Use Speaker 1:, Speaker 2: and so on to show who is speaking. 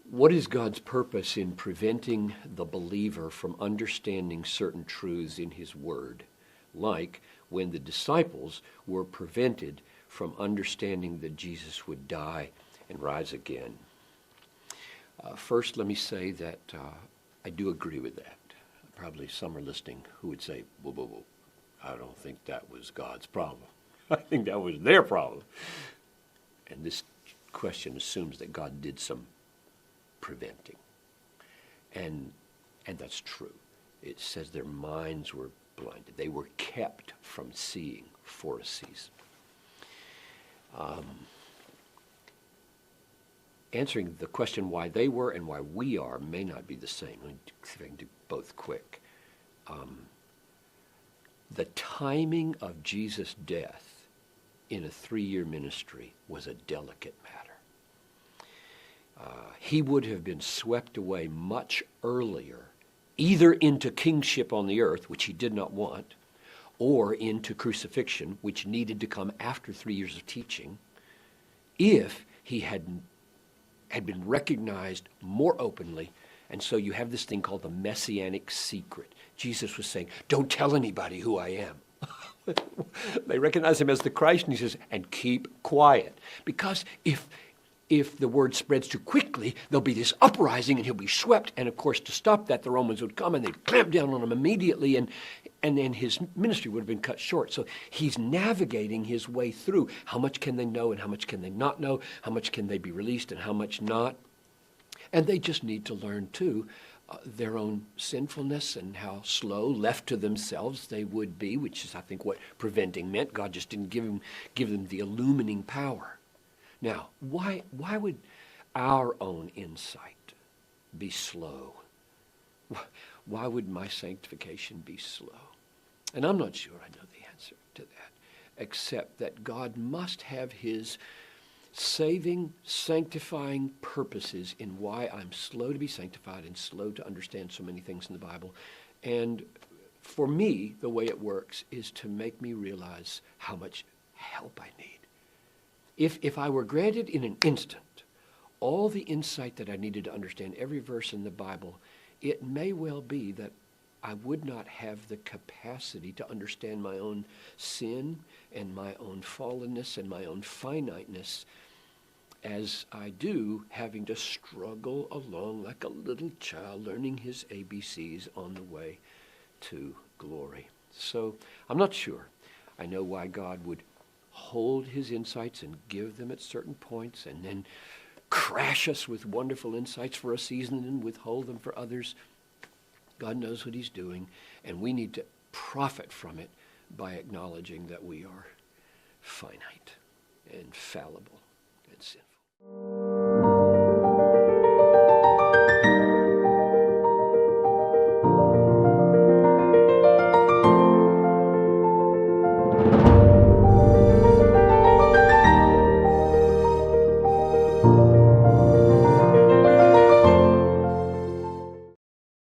Speaker 1: What is God's purpose in preventing the believer from understanding certain truths in his word, like when the disciples were prevented from understanding that Jesus would die and rise again? First, let me say that I do agree with that. Probably some are listening who would say, whoa, whoa, whoa, I don't think that was God's problem. I think that was their problem. And this question assumes that God did some preventing. And that's true. It says their minds were blinded. They were kept from seeing for a season. Answering the question why they were and why we are may not be the same. Let me see if I can do both quick. The timing of Jesus' death in a 3-year ministry was a delicate matter. He would have been swept away much earlier, either into kingship on the earth, which he did not want, or into crucifixion, which needed to come after 3 years of teaching, if he had been recognized more openly. And so you have this thing called the messianic secret. Jesus was saying, don't tell anybody who I am. They recognize him as the Christ, and he says, and keep quiet. Because if the word spreads too quickly, there'll be this uprising and he'll be swept. And of course, to stop that, the Romans would come and they'd clamp down on him immediately, and then his ministry would have been cut short. So he's navigating his way through. How much can they know and how much can they not know? How much can they be released and how much not? And they just need to learn, too, their own sinfulness and how slow, left to themselves, they would be, which is, I think, what preventing meant. God just didn't give them the illumining power. Now, why would our own insight be slow? Why would my sanctification be slow? And I'm not sure I know the answer to that, except that God must have his saving, sanctifying purposes in why I'm slow to be sanctified and slow to understand so many things in the Bible. And for me, the way it works is to make me realize how much help I need. If I were granted in an instant all the insight that I needed to understand every verse in the Bible, it may well be that I would not have the capacity to understand my own sin and my own fallenness and my own finiteness as I do, having to struggle along like a little child learning his ABCs on the way to glory. So I'm not sure. I know why God would hold his insights and give them at certain points and then crash us with wonderful insights for a season and withhold them for others. God knows what he's doing, and we need to profit from it by acknowledging that we are finite and fallible and sinful.